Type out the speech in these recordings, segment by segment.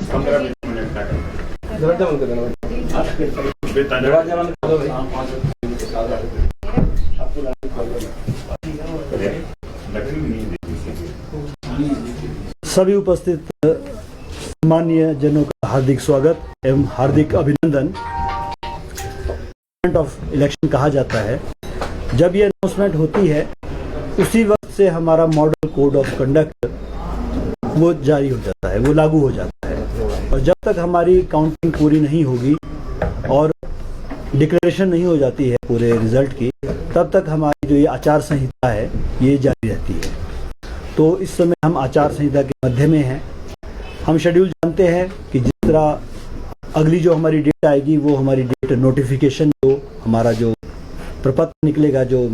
15-20 minute का दरवाजा बंद कर देना दरवाजा बंद कर दो भाई। सभी उपस्थित माननीय जनों का हार्दिक स्वागत एवं हार्दिक अभिनंदन। ऑफ इलेक्शन कहा जाता है। जब ये अनाउंसमेंट होती है उसी वक्त से हमारा मॉडल कोड ऑफ कंडक्ट वो जारी हो जाता है, वो लागू हो जाता है। और जब तक हमारी काउंटिंग पूरी नहीं होगी और डिक्लेरेशन नहीं हो जाती है पूरे रिजल्ट की, तब तक हमारी जो ये आचार संहिता है ये जारी रहती है। तो इस समय हम आचार संहिता के मध्य में हैं। हम शेड्यूल जानते हैं कि जिस तरह अगली जो हमारी डेट आएगी वो हमारी डेट नोटिफिकेशन जो हमारा जो प्रपत्र निकलेगा, जो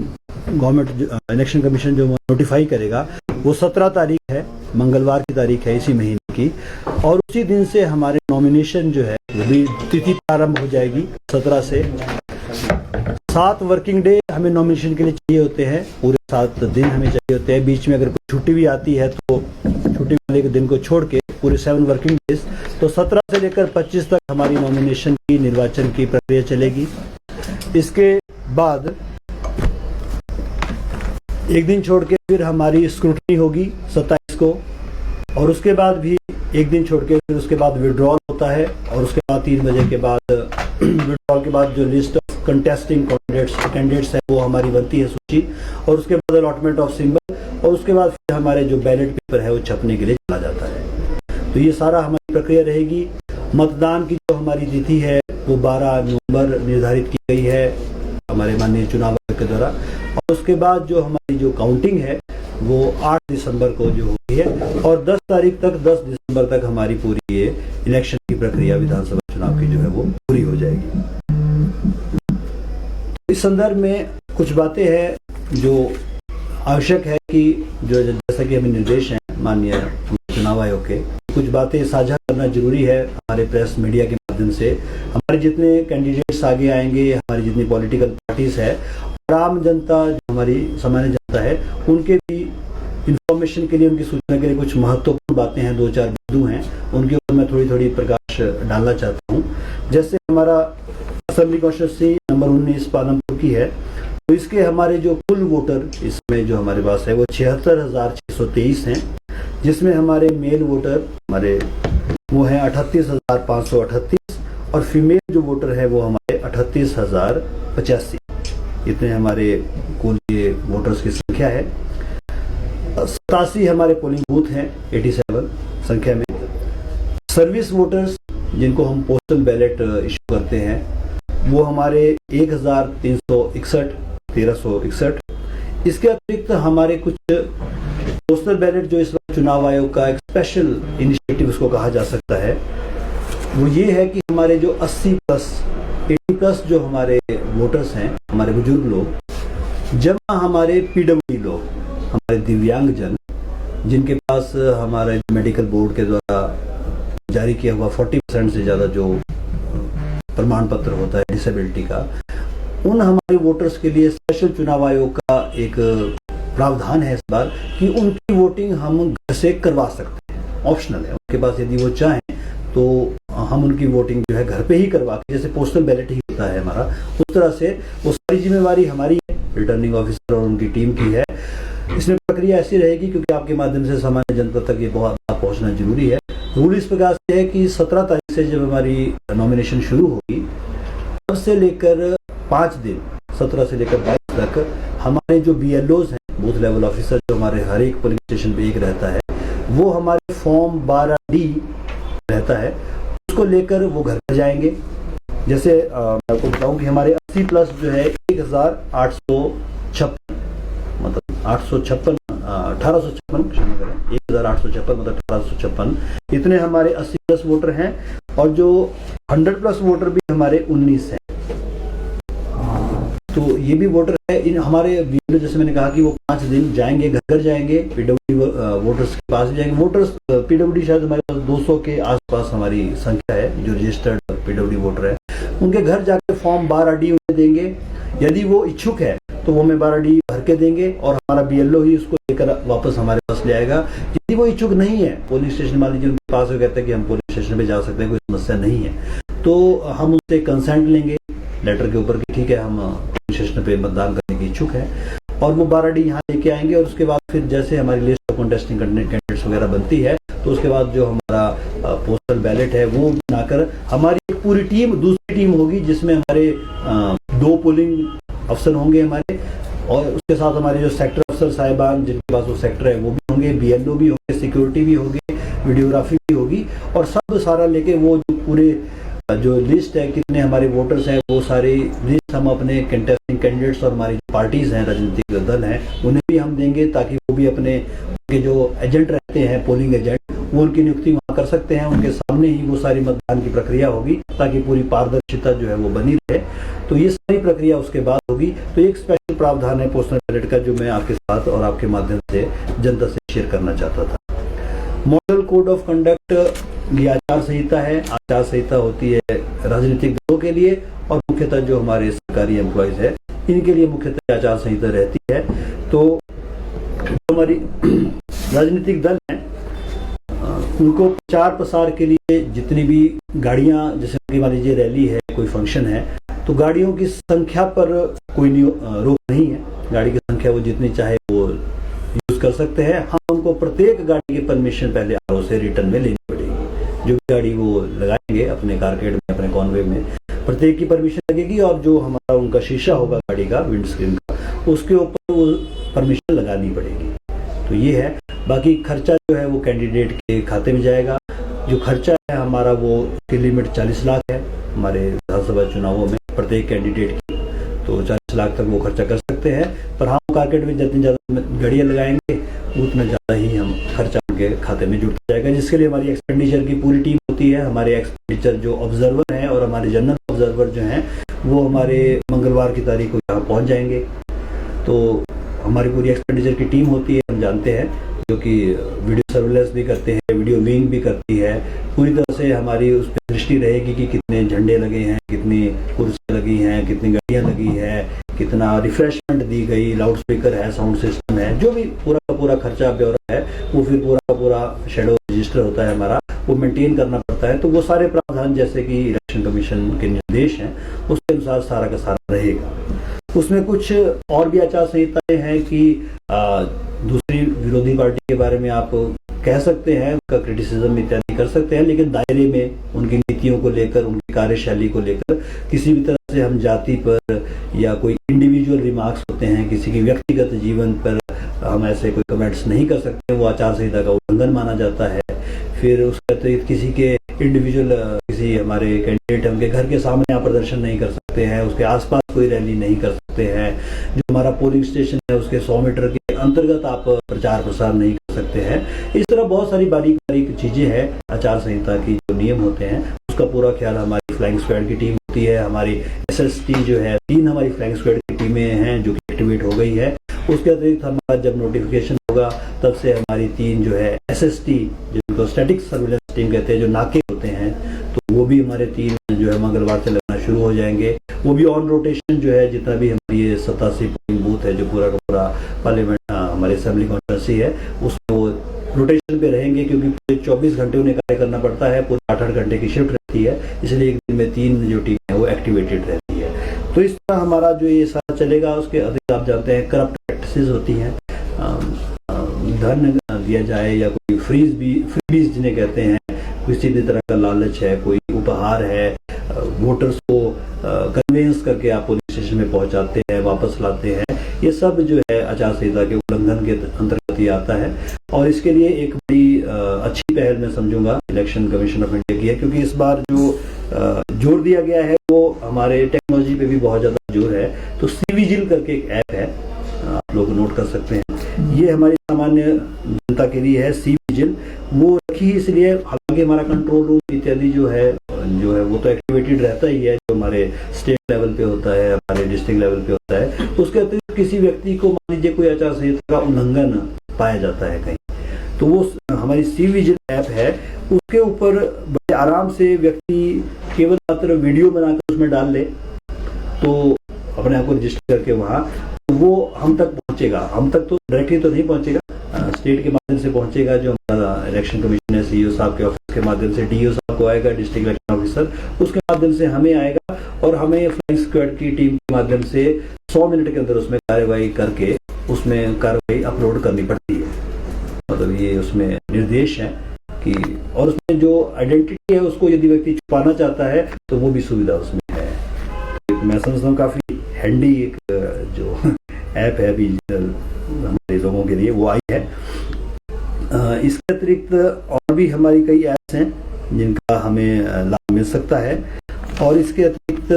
गवर्नमेंट इलेक्शन कमीशन जो नोटिफाई करेगा, वो 17 तारीख है, मंगलवार की तारीख है इसी महीने की। और उसी दिन से हमारे नॉमिनेशन जो है वो भी तिथि प्रारंभ हो जाएगी 17 से। 7 वर्किंग डे हमें नॉमिनेशन के लिए चाहिए होते हैं, पूरे 7 दिन हमें चाहिए होते हैं। बीच में अगर कोई छुट्टी भी आती है तो छुट्टी वाले के दिन को छोड़ के पूरे 7 वर्किंग डेज, तो 17 से लेकर 25 तक हमारी नॉमिनेशन की निर्वाचन की प्रक्रिया चलेगी। इसके बाद एक दिन छोड़ के फिर हमारी स्क्रूटनी होगी 27 को, और उसके बाद भी एक दिन छोड़ के फिर उसके बाद विड्रॉल होता है। और उसके बाद 3 बजे के बाद विड्रॉल के बाद जो लिस्ट ऑफ कंटेस्टिंग कैंडिडेट्स है वो हमारी बनती है सूची, और उसके बाद अलॉटमेंट ऑफ सिंबल, और उसके बाद फिर हमारे जो बैलेट पेपर है वो छपने के लिए चला जाता है। तो ये सारा हमारी प्रक्रिया रहेगी। मतदान की जो हमारी तिथि है वो 12 नवंबर निर्धारित की गई है हमारे माननीय चुनाव आयोग के द्वारा, और उसके बाद जो हमारी जो काउंटिंग है वो 8 दिसंबर को जो होती है, और 10 तारीख तक 10 दिसंबर तक हमारी पूरी ये इलेक्शन की प्रक्रिया विधानसभा चुनाव की जो है वो पूरी हो जाएगी। इस संदर्भ में कुछ बातें हैं जो आवश्यक है कि जो जैसा कि हमें निर्देश हैं माननीय चुनाव आयोग के, कुछ बातें साझा करना जरूरी है हमारे प्रेस मीडिया के माध्यम से। हमारे जितने कैंडिडेट्स आगे आएंगे, हमारी जितनी पॉलिटिकल पार्टीज है, आम जनता जो हमारी सामान्य जनता है, उनके भी इंफॉर्मेशन के लिए, उनकी सूचना के लिए कुछ महत्वपूर्ण बातें हैं, 2-4 बिंदु हैं, उनके ऊपर मैं थोड़ी प्रकाश डालना चाहता हूँ। जैसे हमारा असेंबली कॉन्स्टिट्यूंसी नंबर 19 पालमपुर की है, तो इसके हमारे जो कुल वोटर इसमें जो हमारे पास है वो 76,623 हैं, जिसमें हमारे मेल वोटर हमारे वो हैं 38,538, और फीमेल जो वोटर है वो हमारे 38,085। इतने हमारे कुल ये वोटर्स की संख्या है। 87 हमारे पोलिंग बूथ हैं 87 संख्या में। सर्विस वोटर्स जिनको हम पोस्टल बैलेट इशू करते हैं वो हमारे 1361। इसके अतिरिक्त हमारे कुछ पोस्टल बैलेट जो इस वक्त चुनाव आयोग का एक स्पेशल इनिशिएटिव उसको कहा जा सकता है, वो ये है कि हमारे जो 80 प्लस जो हमारे वोटर्स हैं, हमारे बुजुर्ग लोग, जब हमारे पीडब्ल्यूडी लोग, हमारे दिव्यांगजन, जिनके पास हमारे मेडिकल बोर्ड के द्वारा जारी किया हुआ 40% से ज़्यादा जो प्रमाण पत्र होता है डिसेबिलिटी का, उन हमारे वोटर्स के लिए स्पेशल चुनाव आयोग का एक प्रावधान है इस बार कि उनकी वोटिंग हम घर से करवा सकते हैं, ऑप्शनल है उनके पास। यदि वो चाहें तो हम उनकी वोटिंग जो है घर पे ही करवा के, जैसे पोस्टल बैलेट ही होता है हमारा, उस तरह से वो सारी जिम्मेवारी हमारी है, रिटर्निंग ऑफिसर और उनकी टीम की है। इसमें प्रक्रिया ऐसी रहेगी क्योंकि आपके माध्यम से सामान्य जनता तक ये बहुत पहुंचना जरूरी है। रूल इस प्रकार से है कि 17 तारीख से जब हमारी नॉमिनेशन शुरू होगी, तब से लेकर 5 दिन 17 से लेकर 22 तक हमारे जो BLOs हैं, बूथ लेवल ऑफिसर, जो हमारे हर एक पोलिंग स्टेशन पे एक रहता है, वो हमारे फॉर्म 12D रहता है, उसको लेकर वो घर पर जाएंगे। जैसे मैं आपको बताऊं कि हमारे 80 प्लस जो है 1856 मतलब 1856 क्षमा करें 1856 मतलब 1856 इतने हमारे 80 प्लस वोटर हैं, और जो 100 प्लस वोटर भी हमारे 19 हैं। तो ये भी वोटर है। इन हमारे BLO, जैसे मैंने कहा कि वो 5 दिन जाएंगे, घर जाएंगे, PWD वोटर्स के पास जाएंगे। वोटर्स PWD शायद हमारे पास 200 के आसपास हमारी संख्या है जो रजिस्टर्ड PWD वोटर है। उनके घर जाकर फॉर्म 12D उन्हें देंगे। यदि वो इच्छुक है तो वो हमें 12D भर के देंगे और हमारा BLO ही उसको लेकर वापस हमारे पास ले आएगा। यदि वो इच्छुक नहीं है, पोलिंग स्टेशन मान लीजिए उनके पास वो कहते हैं कि हम पोलिंग स्टेशन पे जा सकते हैं, कोई समस्या नहीं है, तो हम उससे कंसेंट लेंगे लेटर के ऊपर कि ठीक है हम पोलिंग स्टेशन पे मतदान करने की इच्छुक है, और वो 12D यहाँ लेके आएंगे। और उसके बाद फिर जैसे हमारी लिस्ट ऑफ कंटेस्टिंग कैंडिडेट्स वगैरह बनती है, तो उसके बाद जो हमारा पोस्टल बैलेट है वो बनाकर हमारी एक पूरी टीम, दूसरी टीम होगी जिसमें हमारे 2 पोलिंग अफसर होंगे हमारे, और उसके साथ हमारे जो सेक्टर अफसर साहिबान जिनके पास वो सेक्टर है वो भी होंगे, BLO भी होंगे, सिक्योरिटी भी होगी, वीडियोग्राफी भी होगी, और सब सारा लेके वो जो पूरे जो लिस्ट है कितने हमारे वोटर्स हैं वो सारी लिस्ट हम अपने कंटेस्टिंग कैंडिडेट्स और हमारी जो पार्टीज हैं, राजनीतिक दल हैं, उन्हें भी हम देंगे ताकि वो भी अपने उनके जो एजेंट रहते हैं, पोलिंग एजेंट, वो उनकी नियुक्ति वहाँ कर सकते हैं। उनके सामने ही वो सारी मतदान की प्रक्रिया होगी ताकि पूरी पारदर्शिता जो है वो बनी रहे। तो ये सारी प्रक्रिया उसके बाद होगी। तो एक स्पेशल प्रावधान है पोस्टल बैलेट का जो मैं आपके साथ और आपके माध्यम से जनता से शेयर करना चाहता था। मॉडल कोड ऑफ कंडक्ट ये आचार संहिता है। आचार संहिता होती है राजनीतिक दलों के लिए और मुख्यतः जो हमारे सरकारी एम्प्लॉयज है इनके लिए मुख्यतः आचार संहिता रहती है। तो जो हमारी राजनीतिक दल है उनको प्रचार प्रसार के लिए जितनी भी गाड़ियां, जैसे मान लीजिए रैली है, कोई फंक्शन है, तो गाड़ियों की संख्या पर कोई रोक नहीं है। गाड़ी की संख्या वो जितनी चाहे वो यूज कर सकते हैं। हाँ, उनको प्रत्येक गाड़ी की परमिशन पहले RO से रिटर्न में लेनी पड़ेगी। जो गाड़ी वो लगाएंगे अपने कारकेड में, अपने कॉन्वे में, प्रत्येक की परमिशन लगेगी, और जो हमारा उनका शीशा होगा गाड़ी का, विंड स्क्रीन का, उसके ऊपर वो परमिशन लगानी पड़ेगी। तो ये है। बाकी खर्चा जो है वो कैंडिडेट के खाते में जाएगा। जो खर्चा है हमारा वो की लिमिट 40 लाख है हमारे विधानसभा चुनावों में प्रत्येक कैंडिडेट की, तो 40 लाख तक वो खर्चा कर सकते हैं। पर हम मार्केट में जितनी ज़्यादा गाड़ियाँ लगाएंगे उतना ज़्यादा ही हम खर्चा उनके खाते में जुड़ता जाएगा, जिसके लिए हमारी एक्सपेंडिचर की पूरी टीम होती है। हमारे एक्सपेंडिचर जो ऑब्जर्वर हैं और हमारे जनरल ऑब्जर्वर जो हैं वो हमारे मंगलवार की तारीख को यहाँ पहुँच जाएंगे। तो हमारी पूरी एक्सपेंडिचर की टीम होती है, हम जानते हैं, जो कि वीडियो सर्विलेंस भी करते हैं, वीडियो विंग भी करती है। पूरी तरह से हमारी उस पर दृष्टि रहेगी कि कितने झंडे लगे हैं, कितनी कुर्सियाँ लगी हैं, कितनी गाड़ियाँ लगी है, कितना रिफ्रेशमेंट दी गई, लाउड स्पीकर है, साउंड सिस्टम है, जो भी पूरा का पूरा खर्चा ब्यौरा है वो फिर पूरा का पूरा शेडो रजिस्टर होता है हमारा, वो मेंटेन करना पड़ता है। तो वो सारे प्रावधान जैसे कि इलेक्शन कमीशन के निर्देश हैं उसके अनुसार सारा का सारा रहेगा। उसमें कुछ और भी आचार संहिताएं हैं कि दूसरी विरोधी पार्टी के बारे में आप कह सकते हैं, उनका क्रिटिसिज्म इत्यादि कर सकते हैं, लेकिन दायरे में उनकी नीतियों को लेकर, उनकी कार्यशैली को लेकर किसी भी तरह से हम जाति पर या कोई इंडिविजुअल रिमार्क्स होते हैं, किसी के व्यक्तिगत जीवन पर हम ऐसे कोई कमेंट्स नहीं कर सकते, वो आचार संहिता का उल्लंघन माना जाता है। फिर उसके अतिरिक्त किसी के इंडिविजुअल, किसी हमारे कैंडिडेट है उनके घर के सामने आप प्रदर्शन नहीं कर सकते हैं, उसके आसपास कोई रैली नहीं कर सकते हैं, जो हमारा पोलिंग स्टेशन है उसके 100 मीटर के अंतर्गत आप प्रचार प्रसार नहीं कर सकते हैं। इस तरह बहुत सारी बारीक बारीक चीजें हैं आचार संहिता की, जो नियम होते हैं उसका पूरा ख्याल हमारी फ्लाइंग स्क्वाड की टीम होती है। हमारी SST जो है, 3 हमारी फ्लाइंग स्क्वाड की टीमें हैं जो कि एक्टिवेट हो गई है। उसके अतिरिक्त हमारा जब नोटिफिकेशन होगा तब से हमारी 3 जो है SST, जिनको स्टैटिक सर्विलेंस टीम कहते हैं, जो नाके होते हैं, तो वो भी हमारे 3 जो है मंगलवार से लगना शुरू हो जाएंगे। वो भी ऑन रोटेशन जो है, जितना भी हमारी ये 87 पोलिंग बूथ है जो पूरा का पूरा पार्लियामेंट हमारे असेंबली कॉन्स्टिट्यूंसी है उसमें वो रोटेशन पे रहेंगे, क्योंकि पूरे 24 घंटे उन्हें कार्य करना पड़ता है, पूरे 8-8 घंटे की शिफ्ट रहती है, इसलिए एक दिन में 3 जो टीम है वो एक्टिवेटेड रहती है। तो इस तरह हमारा जो ये सारा चलेगा। उसके अतिरिक्त आप जानते हैं करप्ट प्रैक्टिसेस होती हैं, धन दिया जाए या कोई फ्रीबीज जिन्हें कहते हैं, किसी भी तरह का लालच है, कोई उपहार है, वोटर्स को कन्वेंस करके आप पुलिस स्टेशन में पहुंचाते हैं, वापस लाते हैं, ये सब जो है आचार संहिता के उल्लंघन के अंतर्गत ही आता है। और इसके लिए एक बड़ी अच्छी पहल मैं समझूंगा इलेक्शन कमीशन ऑफ इंडिया की है, क्योंकि इस बार जो जोर दिया गया है वो हमारे टेक्नोलॉजी पे भी बहुत ज्यादा जोर है। तो CVGIL करके एक ऐप है, आप लोग नोट कर सकते हैं, ये हमारी सामान्य जनता के लिए है। CVGIL वो रखी इसलिए, हालांकि हमारा कंट्रोल रूम इत्यादि जो है वो तो एक्टिवेटेड रहता ही है, जो हमारे स्टेट लेवल पे होता है, हमारे डिस्ट्रिक्ट लेवल पे होता है। उसके अतिरिक्त किसी व्यक्ति को मान लीजिए कोई आचार संहिता का उल्लंघन पाया जाता है कहीं, तो वो हमारी CVGIL ऐप है, उसके ऊपर बड़े आराम से व्यक्ति केवल मात्र वीडियो बनाकर उसमें डाल ले, तो अपने आप को रजिस्टर करके वहाँ वो हम तक पहुंचेगा। हम तक तो डायरेक्टली तो नहीं पहुंचेगा, स्टेट के माध्यम से पहुंचेगा, जो हमारा इलेक्शन कमीशन है सीईओ साहब के ऑफिस के माध्यम से डीओ साहब को आएगा, डिस्ट्रिक्ट इलेक्शन ऑफिसर, उसके माध्यम से हमें आएगा और हमें फ्लाइंग स्क्वाड की टीम के माध्यम से 100 मिनट के अंदर उसमें कार्रवाई करके उसमें कार्रवाई अपलोड करनी पड़ती है। मतलब ये उसमें निर्देश है कि, और उसमें जो आइडेंटिटी है उसको यदि व्यक्ति छुपाना चाहता है तो वो भी सुविधा उसमें है। तो मैं समझता हूँ काफी हैंडी एक जो ऐप है अभी हमारे लोगों के लिए वो आई है। इसके अतिरिक्त और भी हमारी कई ऐप्स हैं जिनका हमें लाभ मिल सकता है। और इसके अतिरिक्त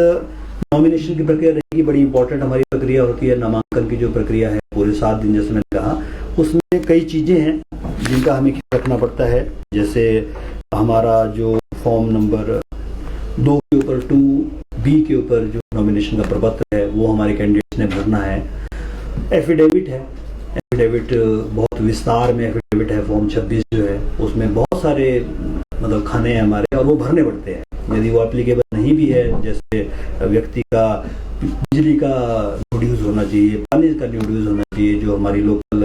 नॉमिनेशन की प्रक्रिया रहेगी, बड़ी इंपॉर्टेंट हमारी प्रक्रिया होती है। नामांकन की जो प्रक्रिया है पूरे 7 दिन, जैसे मैंने कहा, उसमें कई चीजें हैं जिनका हमें ख्याल रखना पड़ता है। जैसे हमारा जो फॉर्म नंबर 2 के ऊपर 2B के ऊपर जो नॉमिनेशन का प्रपत्र है वो हमारे कैंडिडेट्स ने भरना है। एफिडेविट है, एफिडेविट बहुत विस्तार में एफिडेविट है। फॉर्म 26 जो है उसमें बहुत सारे मतलब खाने हैं हमारे और वो भरने पड़ते हैं। यदि वो एप्लीकेबल नहीं भी है, जैसे व्यक्ति का बिजली का नो ड्यूज होना चाहिए, पानी का नो ड्यूज होना चाहिए, जो हमारी लोकल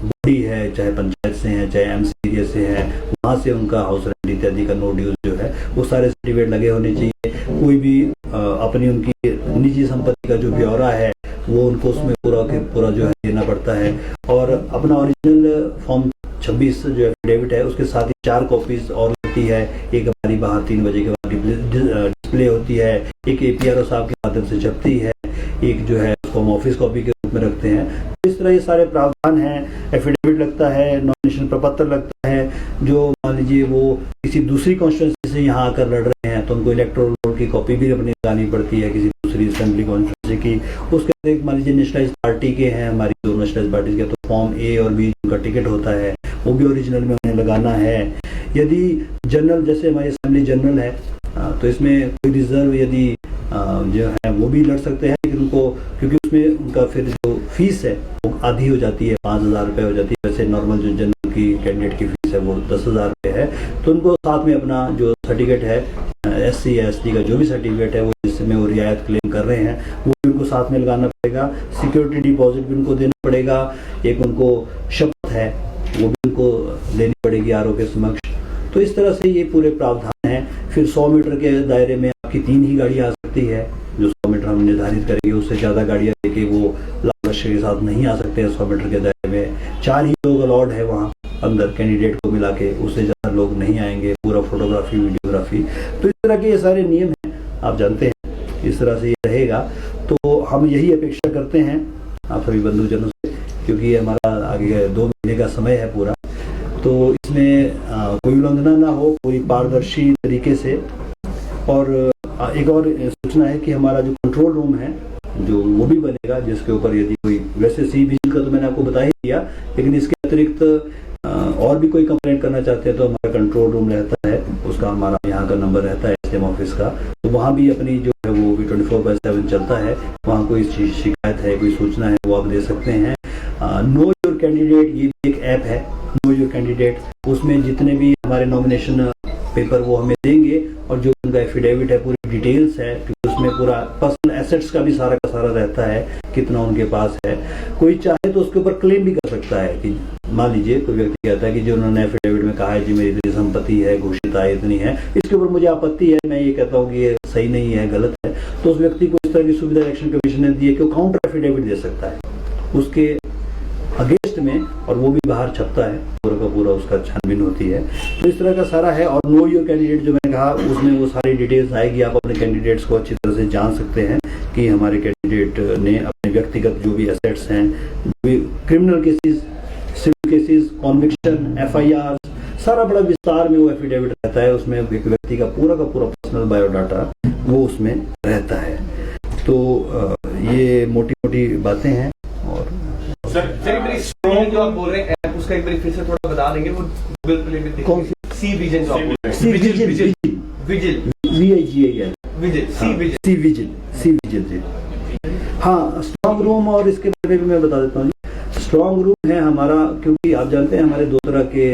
बॉडी है, चाहे पंचायत से है चाहे एमसी एरिया से है, वहाँ से उनका हाउस रेंट इत्यादि का नो ड्यूज जो है वो सारे सर्टिफिकेट लगे होने चाहिए। कोई भी अपनी उनकी निजी संपत्ति का जो ब्यौरा है वो उनको उसमें पूरा जो है देना पड़ता है। और अपना ओरिजिनल फॉर्म 26 जो एफिडेविट है उसके साथ ही 4 कॉपीज और होती है। एक हमारी बाहर 3 बजे के बाद डिस्प्ले होती है, एक APRO साहब के माध्यम से छपती है, एक जो है उसको हम ऑफिस कॉपी के रूप में रखते हैं। तो इस तरह ये सारे प्रावधान हैं। एफिडेविट लगता है, नॉमिनेशन प्रपत्र लगता है। जो मान लीजिए वो किसी दूसरी कॉन्स्टिट्यूंसी से यहाँ आकर लड़ रहे हैं तो उनको इलेक्टोरल रोल की कॉपी भी अपनी लगानी पड़ती है किसी दूसरी असेंबली कॉन्स्टिट्यूंसी की। उसके एक मान लीजिए नेशनलाइज पार्टी के हैं, हमारी 2 नेशनलाइज पार्टी के, तो फॉर्म A और B का टिकट होता है वो भी ओरिजिनल में उन्हें लगाना है। यदि जनरल, जैसे हमारी असेंबली जनरल है, तो इसमें कोई रिजर्व यदि जो है वो भी लड़ सकते हैं, लेकिन उनको क्योंकि उसमें उनका फिर जो फीस है वो आधी हो जाती है, 5,000 रुपये हो जाती है। वैसे नॉर्मल जो जनरल की कैंडिडेट की फीस है वो 10,000 रुपये है। तो उनको साथ में अपना जो सर्टिफिकेट है SC या ST का जो भी सर्टिफिकेट है वो जिसमें वो रियायत क्लेम कर रहे हैं वो भी उनको साथ में लगाना पड़ेगा। सिक्योरिटी डिपॉजिट भी उनको देना पड़ेगा। एक उनको शपथ है वो भी उनको लेनी पड़ेगी RO के समक्ष। तो इस तरह से ये पूरे प्रावधान हैं। फिर 100 मीटर के दायरे में आपकी 3 ही गाड़ियाँ आ सकती है, जो 100 मीटर हम निर्धारित करेंगे। उससे ज़्यादा गाड़ियाँ लेके वो लाल लक्ष्य के साथ नहीं आ सकते हैं 100 मीटर के दायरे में। 4 ही लोग अलाउड है वहाँ अंदर कैंडिडेट को मिला के, उससे ज़्यादा लोग नहीं आएंगे। पूरा फोटोग्राफी वीडियोग्राफी, तो इस तरह के ये सारे नियम हैं, आप जानते हैं। इस तरह से ये रहेगा। तो हम यही अपेक्षा करते हैं आप सभी बंधुजनों से, क्योंकि ये हमारा आगे 2 महीने का समय है पूरा, तो इसमें कोई उल्लंघना ना हो, पूरी पारदर्शी तरीके से। और एक और सूचना है कि हमारा जो कंट्रोल रूम है जो वो भी बनेगा, जिसके ऊपर यदि कोई, वैसे सी विजिल का तो मैंने आपको बता ही दिया, लेकिन इसके अतिरिक्त और भी कोई कंप्लेंट करना चाहते हैं तो हमारा कंट्रोल रूम रहता है, उसका हमारा यहाँ का नंबर रहता है SDM ऑफिस का। तो वहाँ भी अपनी जो है वो भी 24/7 चलता है। वहाँ कोई शिकायत है, कोई सूचना है वो आप दे सकते हैं। नो योर कैंडिडेट, ये भी एक ऐप है, नो योर कैंडिडेट। उसमें जितने भी हमारे नॉमिनेशन पेपर वो हमें देंगे और जो उनका एफिडेविट है पूरी डिटेल्स है, क्योंकि उसमें पूरा पर्सनल एसेट्स का भी सारा का सारा रहता है, कितना उनके पास है। कोई चाहे तो उसके ऊपर क्लेम भी कर सकता है कि मान लीजिए कोई व्यक्ति कहता है कि जो उन्होंने एफिडेविट में कहा है जी मेरी इतनी संपत्ति है, घोषित आय इतनी है, इसके ऊपर मुझे आपत्ति है, मैं ये कहता हूँ कि ये सही नहीं है, गलत है, तो उस व्यक्ति को इस तरह की सुविधा इलेक्शन कमीशन ने दी है कि वो काउंटर एफिडेविट दे सकता है उसके अगेंस्ट में, और वो भी बाहर छपता है, पूरा का पूरा उसका छानबीन होती है। तो इस तरह का सारा है। और नो योर कैंडिडेट जो मैंने कहा उसमें वो सारी डिटेल्स आएगी, आप अपने कैंडिडेट्स को अच्छी तरह से जान सकते हैं कि हमारे कैंडिडेट ने अपने व्यक्तिगत जो भी एसेट्स हैं, criminal cases, civil cases, conviction, FIR, सारा बड़ा विस्तार में वो एफिडेविट रहता है। उसमें एक व्यक्ति का पूरा पर्सनल बायोडाटा वो उसमें रहता है। तो ये मोटी मोटी बातें हैं। और सर स्ट्रॉन्ग जो आप बोल रहे हैं उसका एक बार फिर से थोड़ा बता देंगे। वो गूगल प्ले में कौन सी सी विजिल जो आप बोल रहे हैं, सी विजिल विजिल जी। हाँ, स्ट्रॉन्ग रूम, और इसके बारे में मैं बता देता हूँ। स्ट्रॉन्ग रूम है हमारा, क्योंकि आप जानते हैं हमारे 2 तरह के,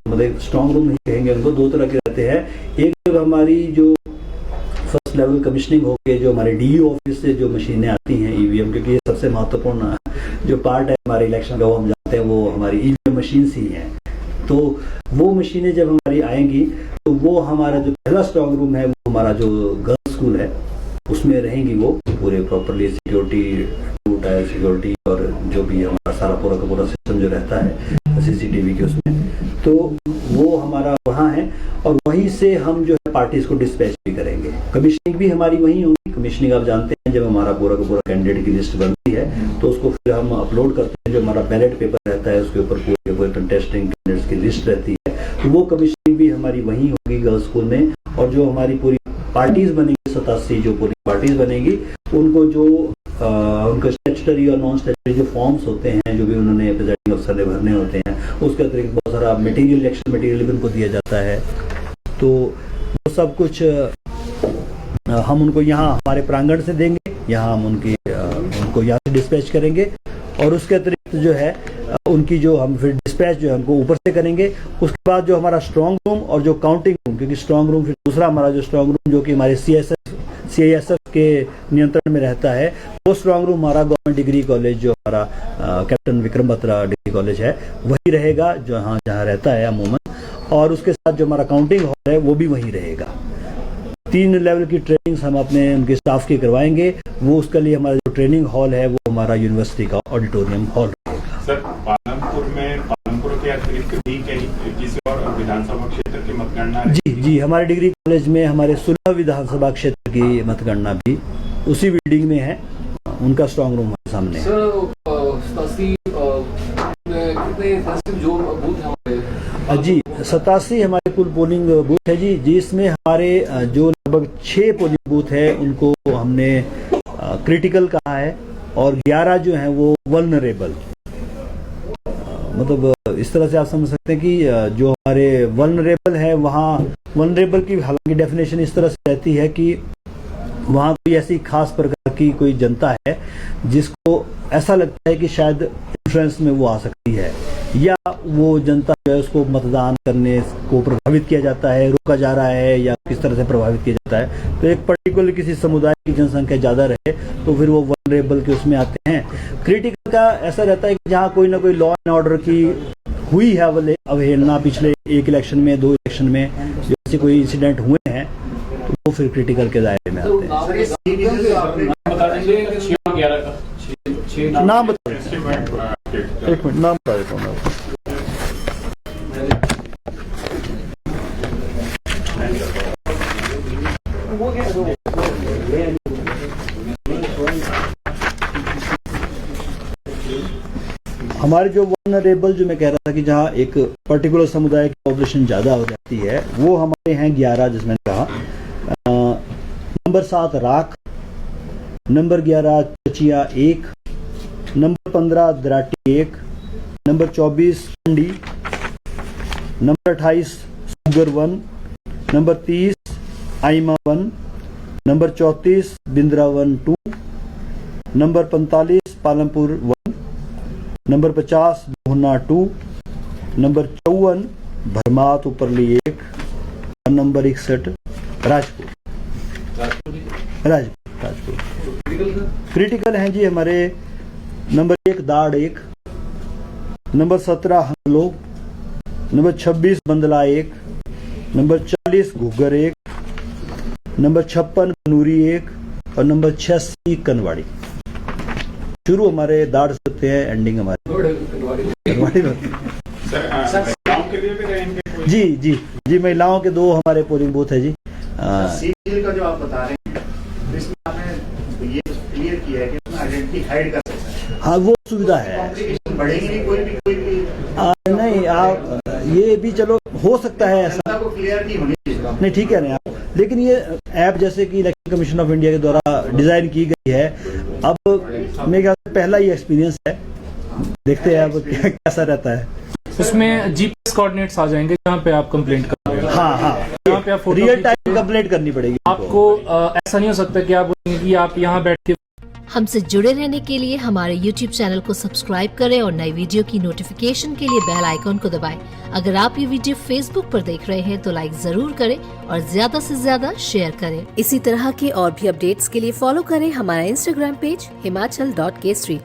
मतलब स्ट्रॉन्ग रूम नहीं कहेंगे उनको, 2 तरह के रहते हैं। एक जब हमारी जो फर्स्ट लेवल कमीशनिंग होके जो हमारे DE ऑफिस से जो मशीनें आती हैं EVM, क्योंकि ये सबसे महत्वपूर्ण जो पार्ट है हमारे इलेक्शन का, वो हम जानते हैं वो हमारी ईवीएम मशीन्स ही हैं। तो वो मशीनें जब हमारी आएंगी तो वो हमारा जो पहला स्ट्रॉन्ग रूम है वो हमारा जो गर्ल्स स्कूल है उसमें रहेंगी, वो पूरे properly security, two tier security और जो भी हमारा सारा पूरा का पूरा सिस्टम जो रहता है सीसीटीवी के उसमें, तो वो हमारा वहाँ है। और वहीं से हम जो है पार्टीज को डिस्पैच भी करेंगे। कमीशनिंग भी हमारी वहीं होगी। कमीशनिंग आप जानते हैं जब हमारा पूरा का पूरा कैंडिडेट की लिस्ट बनती है तो उसको फिर हम अपलोड करते हैं, जो हमारा बैलेट पेपर रहता है उसके ऊपर पूरे कंटेस्टिंग कैंडिडेट्स की लिस्ट रहती है, तो वो कमीशनिंग भी हमारी वहीं होगी गर्ल्स स्कूल में। और जो हमारी पूरी पार्टीज बनेंगी 87 जो पूरी पार्टीज बनेगी उनको जो उनका स्टैट्यूटरी और नॉन स्टैट्यूटरी जो फॉर्म्स होते हैं जो भी उन्होंने प्रेजाइडिंग अफसर ने भरने होते हैं, उसके अतिरिक्त बहुत सारा मटेरियल, इलेक्शन मटेरियल भी उनको दिया जाता है। तो वो सब कुछ हम उनको यहाँ हमारे प्रांगण से देंगे, यहाँ हम उनको यहाँ से डिस्पैच करेंगे। और उसके अतिरिक्त जो है उनकी जो हम फिर डिस्पैच जो है हमको ऊपर से करेंगे। उसके बाद जो हमारा स्ट्रांग रूम और जो काउंटिंग रूम, क्योंकि स्ट्रांग रूम फिर दूसरा हमारा जो स्ट्रांग रूम जो कि हमारे CISF के नियंत्रण में रहता है, वो स्ट्रांग रूम हमारा गवर्नमेंट डिग्री कॉलेज जो हमारा captain Vikram Batra degree college है वही रहेगा, जहाँ रहता है अमूमन। और उसके साथ जो हमारा काउंटिंग हॉल है वो भी वहीं रहेगा। 3 लेवल की ट्रेनिंग्स हम अपने उनके स्टाफ की करवाएंगे। वो उसके लिए हमारा जो ट्रेनिंग हॉल है वो हमारा यूनिवर्सिटी का ऑडिटोरियम हॉल रहेगा। सर, पालमपुर के अतिरिक्त भी कहीं किसी और विधानसभा क्षेत्र की मतगणना? जी, हमारे डिग्री कॉलेज में हमारे 16 विधानसभा क्षेत्र की मतगणना भी उसी बिल्डिंग में है, उनका स्ट्रांग रूम हमारे सामने है। जी, 87 हमारे कुल पोलिंग बूथ है जी, जिसमें हमारे जो लगभग 6 पोलिंग बूथ है उनको हमने क्रिटिकल कहा है और 11 जो हैं वो वल्नरेबल। मतलब इस तरह से आप समझ सकते हैं कि जो हमारे वल्नरेबल है वहाँ वल्नरेबल की हालांकि डेफिनेशन इस तरह से रहती है कि वहाँ कोई ऐसी खास प्रकार की कोई जनता है जिसको ऐसा लगता है कि शायद इन्फ्लुएंस में वो आ सकती है, या वो जनता जो है उसको मतदान करने को प्रभावित किया जाता है, रोका जा रहा है, या किस तरह से प्रभावित किया जाता है। तो एक पर्टिकुलर किसी समुदाय की जनसंख्या ज़्यादा रहे तो फिर वो वल्नरेबल के उसमें आते हैं। क्रिटिकल का ऐसा रहता है कि जहाँ कोई ना कोई लॉ एंड ऑर्डर की हुई है अवहेलना पिछले 1 इलेक्शन में, 2 इलेक्शन में जो ऐसे कोई इंसिडेंट हुए हैं तो वो फिर क्रिटिकल के दायरे में आते हैं। नाम बता, एक मिनट नाम बता देता हूँ मैं। हमारे जो वल्नरेबल जो मैं कह रहा था कि जहाँ एक पर्टिकुलर समुदाय की पॉपुलेशन ज़्यादा हो जाती है वो हमारे हैं 11, जिसमें कहा नंबर 7 राख, नंबर 11 चचिया 1, नंबर 15 दराटी 1, नंबर 24 कंडी, नंबर 28 सुगर 1, नंबर 30 आइमा 1, number 34 Bindravan 2, number 45 Palampur 1, number 50 Bohna 2, number 54 भरमात उपरली 1 और नंबर 61 राजपुर। क्रिटिकल हैं जी हमारे नंबर 1 दाड़ 1, नंबर 17 हंगलो, नंबर 26 बंदला 1, नंबर 40 घुग्गर 1, नंबर 56 बनूरी 1 और नंबर 86 कनवाड़ी। शुरू हमारे दाड़ से होते हैं, एंडिंग हमारे कनवाड़ी में। महिलाओं के लिए भी रहेंगे? जी, महिलाओं के 2 हमारे पोलिंग बूथ है जी। सील का जो आप बता रहे हैं इसमें आपने ये क्लियर किया है कि उसमें आइडेंटिटी हाइड कर सकते हैं। हाँ, वो सुविधा है। कॉम्प्लिकेशन बढ़ेगी नहीं, कोई भी नहीं, आप ये भी चलो हो सकता है ऐसा, को क्लियरिटी होनी चाहिए। नहीं ठीक है नहीं आप, लेकिन ये ऐप जैसे कि इलेक्शन कमीशन ऑफ इंडिया के द्वारा डिजाइन की गई है, अब मेरे ख्याल से पहला ही एक्सपीरियंस है, देखते हैं अब कैसा रहता है। उसमें जीपीएस कोऑर्डिनेट्स आ जाएंगे जहाँ पे आप कंप्लेंट करेंगे। हाँ, यहाँ पे आप रियल टाइम कंप्लेंट करनी पड़ेगी आपको। ऐसा नहीं हो सकता कि आप बोलेंगे कि आप यहाँ बैठ के हमसे जुड़े रहने के लिए हमारे YouTube चैनल को सब्सक्राइब करें और नई वीडियो की नोटिफिकेशन के लिए बेल आइकॉन को दबाएं। अगर आप ये वीडियो Facebook पर देख रहे हैं तो लाइक जरूर करें और ज्यादा से ज्यादा शेयर करें। इसी तरह के और भी अपडेट्स के लिए फॉलो करें हमारा Instagram पेज himachal.kesri।